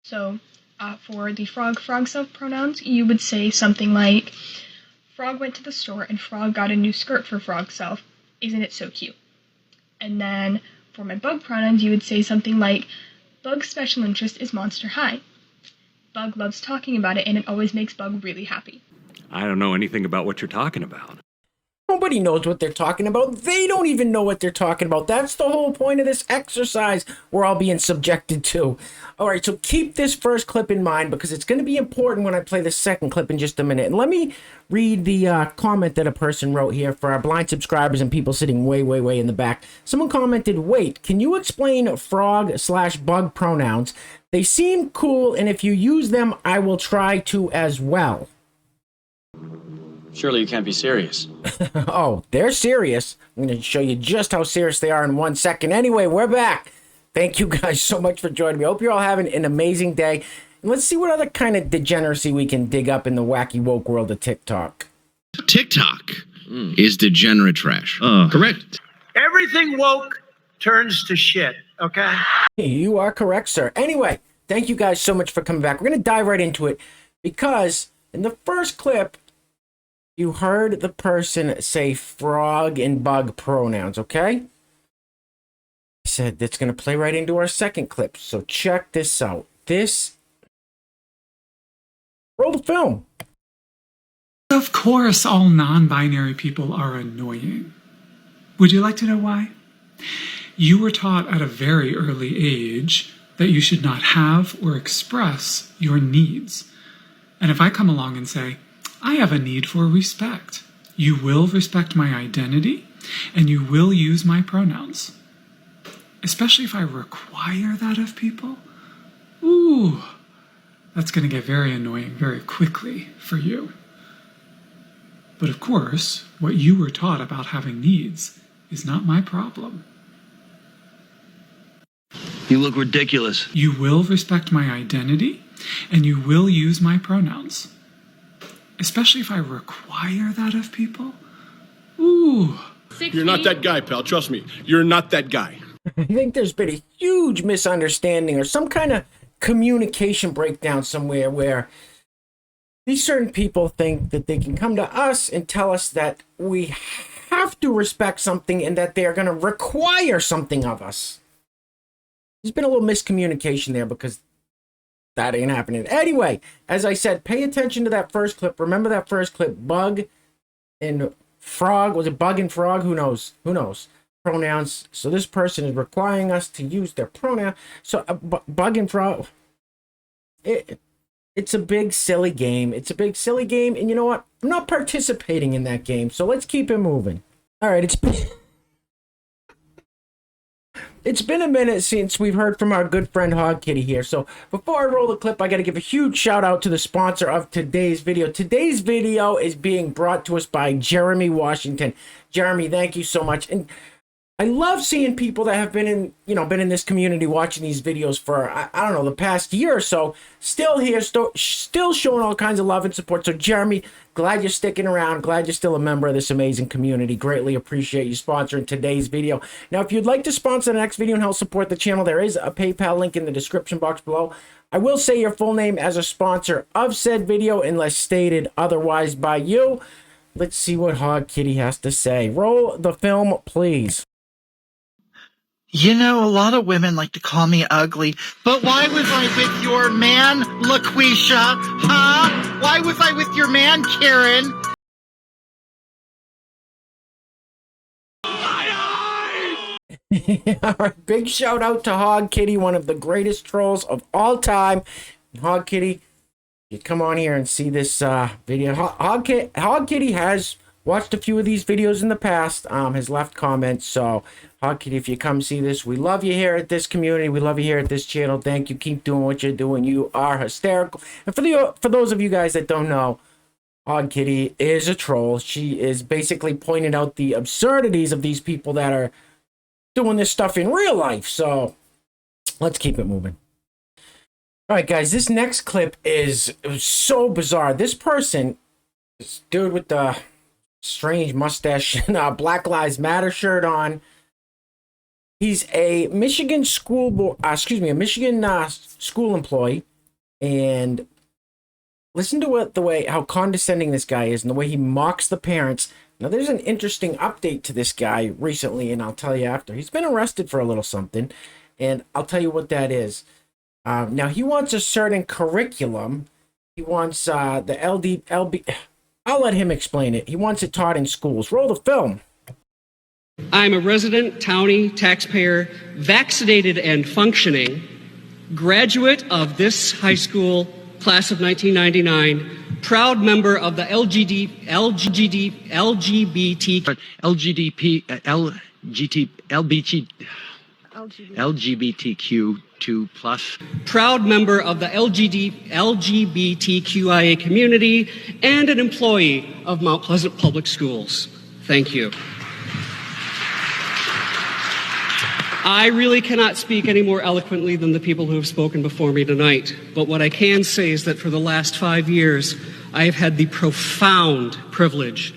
So for the frog self-pronouns, you would say something like, Frog went to the store and Frog got a new skirt for Frog self. Isn't it so cute? And then for my bug pronouns, you would say something like, Bug's special interest is Monster High. Bug loves talking about it and it always makes Bug really happy. I don't know anything about what you're talking about. Nobody knows what they're talking about. They don't even know what they're talking about. That's the whole point of this exercise we're all being subjected to. All right, so keep this first clip in mind because it's going to be important when I play the second clip in just a minute. And let me read the comment that a person wrote here for our blind subscribers and people sitting way, way, way in the back. Someone commented, wait, can you explain frog/bug pronouns? They seem cool, and if you use them, I will try to as well. Surely you can't be serious. Oh, they're serious. I'm going to show you just how serious they are in 1 second. Anyway, we're back. Thank you guys so much for joining me. I hope you're all having an amazing day. And let's see what other kind of degeneracy we can dig up in the wacky woke world of TikTok. TikTok is degenerate trash. Correct. Everything woke turns to shit, okay? You are correct, sir. Anyway, thank you guys so much for coming back. We're going to dive right into it because in the first clip, you heard the person say frog and bug pronouns, okay? I said that's going to play right into our second clip. So check this out. Roll the film. Of course, all non-binary people are annoying. Would you like to know why? You were taught at a very early age that you should not have or express your needs. And if I come along and say, I have a need for respect, you will respect my identity and you will use my pronouns. Especially if I require that of people. Ooh, that's going to get very annoying very quickly for you. But of course, what you were taught about having needs is not my problem. You look ridiculous. You will respect my identity and you will use my pronouns. Especially if I require that of people. Ooh. You're not that guy, pal. Trust me. You're not that guy. I think there's been a huge misunderstanding or some kind of communication breakdown somewhere where these certain people think that they can come to us and tell us that we have to respect something and that they are going to require something of us. There's been a little miscommunication there because that ain't happening. Anyway, as I said, pay attention to that first clip. Remember that first clip, bug and frog. Was it bug and frog? Who knows? Who knows? Pronouns. So this person is requiring us to use their pronoun. So bug and frog. It's a big silly game. It's a big silly game. And you know what? I'm not participating in that game. So let's keep it moving. All right. It's been a minute since we've heard from our good friend Hog Kitty here. So before I roll the clip, I got to give a huge shout out to the sponsor of today's video. Today's video is being brought to us by Jeremy Washington. Jeremy, thank you so much. And I love seeing people that have been in this community watching these videos for, I don't know, the past year or so. Still here, still showing all kinds of love and support. So Jeremy, glad you're sticking around. Glad you're still a member of this amazing community. Greatly appreciate you sponsoring today's video. Now, if you'd like to sponsor the next video and help support the channel, there is a PayPal link in the description box below. I will say your full name as a sponsor of said video unless stated otherwise by you. Let's see what Hog Kitty has to say. Roll the film, please. You know, a lot of women like to call me ugly, but why was I with your man, LaQuisha? Huh? Why was I with your man, Karen? All right, big shout out to Hog Kitty, one of the greatest trolls of all time. Hog Kitty, you come on here and see this video. Hog Kitty has watched a few of these videos in the past, has left comments. So Hog Kitty, if you come see this, we love you here at this community. We love you here at this channel. Thank you. Keep doing what you're doing. You are hysterical. And for those of you guys that don't know, Hog Kitty is a troll. She is basically pointing out the absurdities of these people that are doing this stuff in real life. So let's keep it moving. All right, guys, this next clip is so bizarre. This person, this dude with the strange mustache and Black Lives Matter shirt on. He's a Michigan school employee. And listen to how condescending this guy is and the way he mocks the parents. Now, there's an interesting update to this guy recently, and I'll tell you after. He's been arrested for a little something, and I'll tell you what that is. Now, he wants a certain curriculum. He wants the LB... I'll let him explain it. He wants it taught in schools. Roll the film. I'm a resident townie taxpayer, vaccinated and functioning, graduate of this high school, class of 1999, proud member of the LGBTQ2+. Proud member of the LGBTQIA community and an employee of Mount Pleasant Public Schools. Thank you. I really cannot speak any more eloquently than the people who have spoken before me tonight, but what I can say is that for the last 5 years, I have had the profound privilege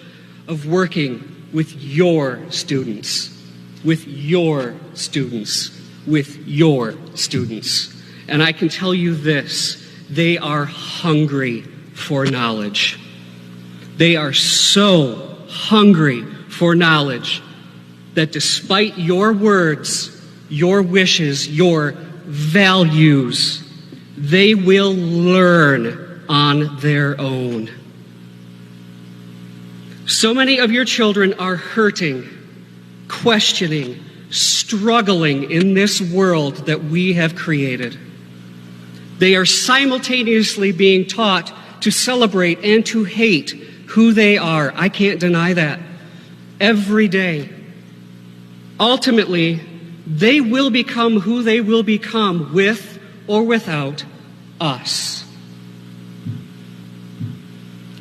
of working with your students, with your students, with your students. And I can tell you this, they are hungry for knowledge. They are so hungry for knowledge that despite your words, your wishes, your values, they will learn on their own. So many of your children are hurting, questioning, struggling in this world that we have created. They are simultaneously being taught to celebrate and to hate who they are. I can't deny that. Every day. Ultimately, they will become who they will become with or without us.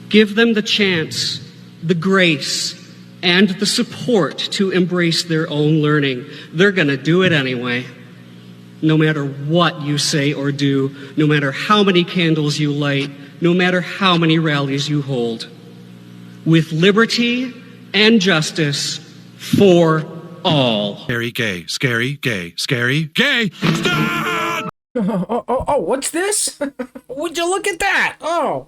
Give them the chance, the grace, and the support to embrace their own learning. They're going to do it anyway. No matter what you say or do, no matter how many candles you light, no matter how many rallies you hold. With liberty and justice for all. Scary, gay, scary, gay, scary, gay. Stop! Oh, what's this? Would you look at that? Oh.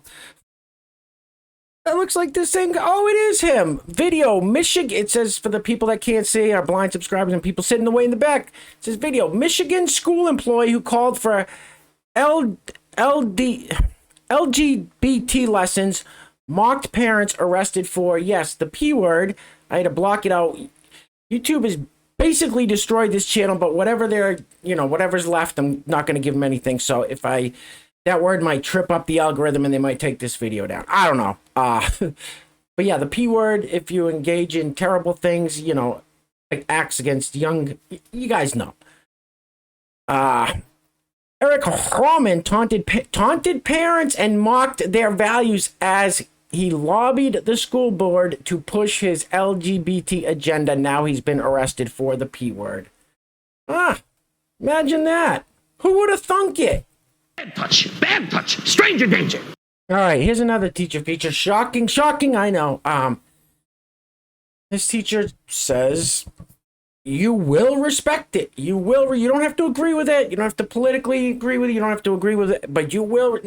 That looks like the same guy. Oh, it is him. Video, Michigan. It says for the people that can't see, our blind subscribers and people sitting away in the back. It says video, Michigan school employee who called for LGBT lessons, mocked parents arrested for, yes, the P word. I had to block it out. YouTube has basically destroyed this channel, but whatever whatever's left, I'm not going to give them anything. So if that word might trip up the algorithm and they might take this video down. I don't know. But yeah, the P word, if you engage in terrible things, like acts against young, you guys know. Eric Hroman taunted parents and mocked their values as he lobbied the school board to push his LGBT agenda. Now he's been arrested for the P word. Imagine that. Who would have thunk it? Bad touch, stranger danger. All right, here's another teacher feature. Shocking, I know. This teacher says, you will respect it. You don't have to agree with it. You don't have to politically agree with it. You don't have to agree with it, but you will.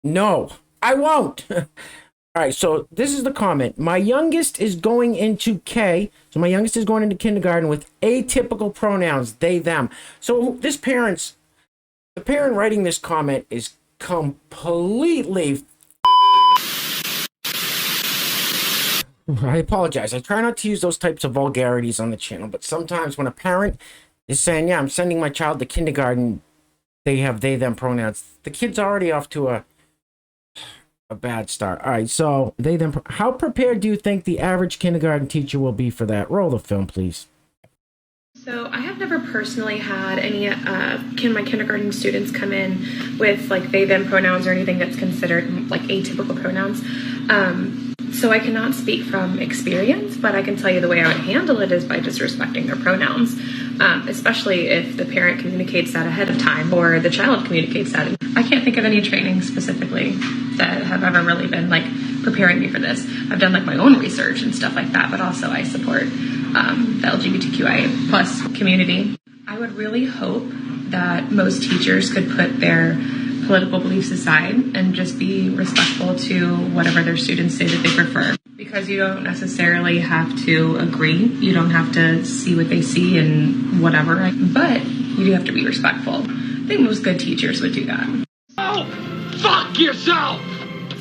No, I won't. All right, so this is the comment. My youngest is going into K. So my youngest is going into kindergarten with atypical pronouns, they, them. So the parent writing this comment is completely... I apologize. I try not to use those types of vulgarities on the channel, but sometimes when a parent is saying, yeah, I'm sending my child to kindergarten, they have they, them pronouns, the kid's already off to a bad start. All right, so they, them. How prepared do you think the average kindergarten teacher will be for that? Roll the film, please. So I have never personally had any my kindergarten students come in with like they, them pronouns or anything that's considered like atypical pronouns. So I cannot speak from experience, but I can tell you the way I would handle it is by just respecting their pronouns, especially if the parent communicates that ahead of time or the child communicates that. I can't think of any training specifically that have ever really been like preparing me for this. I've done like my own research and stuff like that, but also I support the LGBTQIA plus community. I would really hope that most teachers could put their political beliefs aside and just be respectful to whatever their students say that they prefer. Because you don't necessarily have to agree. You don't have to see what they see and whatever. But you do have to be respectful. I think most good teachers would do that. Oh, fuck yourself!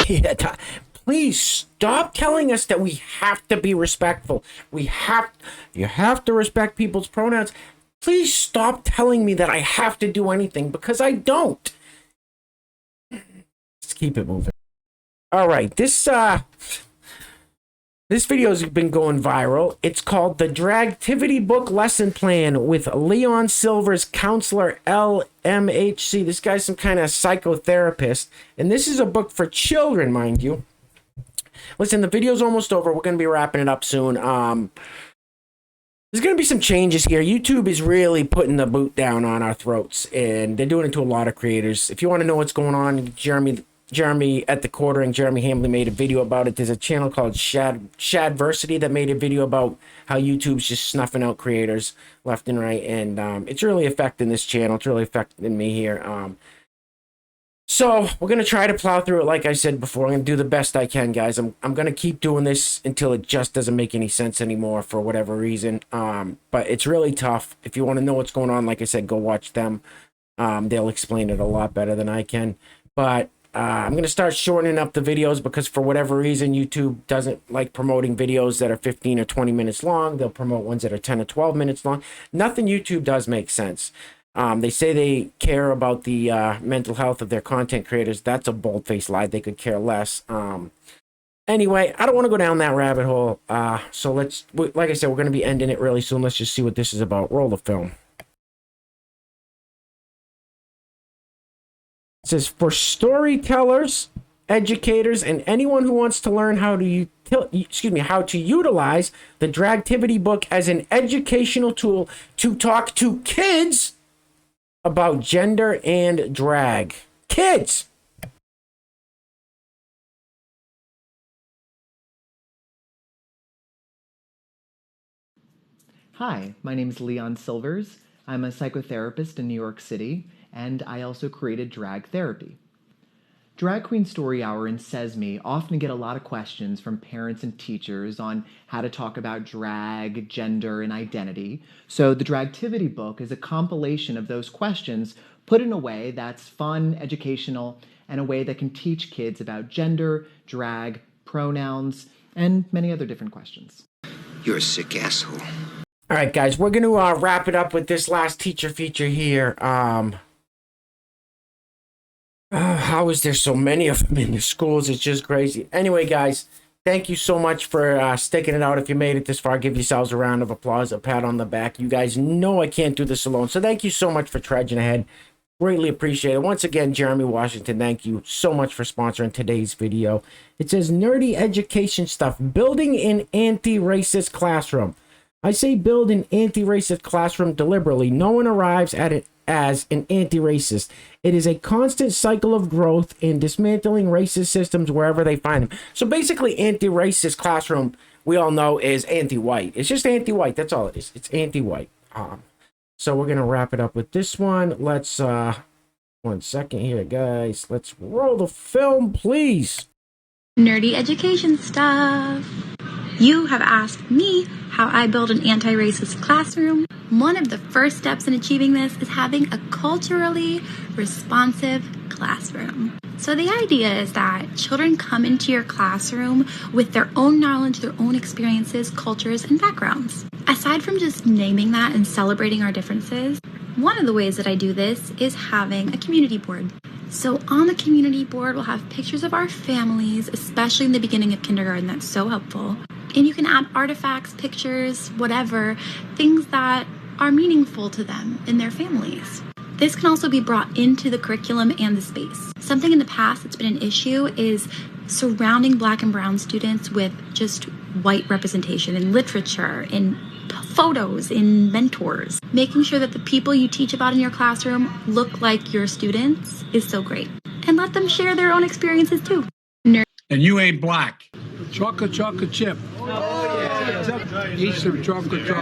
Yeah, please stop telling us that we have to be respectful. You have to respect people's pronouns. Please stop telling me that I have to do anything, because I don't. Let's keep it moving. All right, this video has been going viral. It's called The Dragtivity Book Lesson Plan with Leon Silver's counselor LMHC. This guy's some kind of psychotherapist. And this is a book for children, mind you. Listen, the video's almost over. We're going to be wrapping it up soon. There's going to be some changes here. YouTube is really putting the boot down on our throats. And they're doing it to a lot of creators. If you want to know what's going on, Jeremy at the Quartering, Jeremy Hambley made a video about it. There's a channel called Shadversity that made a video about how YouTube's just snuffing out creators left and right, and it's really affecting this channel. It's really affecting me here. So we're gonna try to plow through it. Like I said before, I'm gonna do the best I can, guys. I'm gonna keep doing this until it just doesn't make any sense anymore for whatever reason. But it's really tough. If you want to know what's going on, like I said, go watch them. They'll explain it a lot better than I can. But I'm going to start shortening up the videos because for whatever reason, YouTube doesn't like promoting videos that are 15 or 20 minutes long. They'll promote ones that are 10 or 12 minutes long. Nothing YouTube does make sense. They say they care about the mental health of their content creators. That's a bold-faced lie. They could care less. Anyway, I don't want to go down that rabbit hole. So like I said, we're going to be ending it really soon. Let's just see what this is about. Roll the film. It says, for storytellers, educators, and anyone who wants to learn how to utilize the Dragtivity book as an educational tool to talk to kids about gender and drag. Kids! Hi, my name is Leon Silvers. I'm a psychotherapist in New York City, and I also created drag therapy. Drag Queen Story Hour and Says Me often get a lot of questions from parents and teachers on how to talk about drag, gender, and identity. So the Dragtivity book is a compilation of those questions put in a way that's fun, educational, and a way that can teach kids about gender, drag, pronouns, and many other different questions. You're a sick asshole. All right, guys, we're going to wrap it up with this last teacher feature here. How is there so many of them in the schools? It's just crazy. Anyway, guys, thank you so much for sticking it out. If you made it this far, give yourselves a round of applause, a pat on the back. You guys know I can't do this alone. So thank you so much for trudging ahead. Greatly appreciate it. Once again, Jeremy Washington, thank you so much for sponsoring today's video. It says nerdy education stuff, building an anti-racist classroom. I say build an anti-racist classroom deliberately. No one arrives at it as an anti-racist. It is a constant cycle of growth and dismantling racist systems wherever they find them. So basically, anti-racist classroom, we all know, is anti-white. It's just anti-white. That's all it is. It's anti-white. So we're going to wrap it up with this one. Let's, 1 second here, guys. Let's roll the film, please. Nerdy education stuff. You have asked me how I build an anti-racist classroom. One of the first steps in achieving this is having a culturally responsive classroom. So the idea is that children come into your classroom with their own knowledge, their own experiences, cultures, and backgrounds. Aside from just naming that and celebrating our differences, one of the ways that I do this is having a community board. So on the community board, we'll have pictures of our families, especially in the beginning of kindergarten. That's so helpful. And you can add artifacts, pictures, whatever, things that are meaningful to them and their families. This can also be brought into the curriculum and the space. Something in the past that's been an issue is surrounding Black and brown students with just white representation in literature, in photos, in mentors. Making sure that the people you teach about in your classroom look like your students is so great. And let them share their own experiences too. And you ain't black. Chocolate chip. Oh, yeah. Eat some chocolate chip.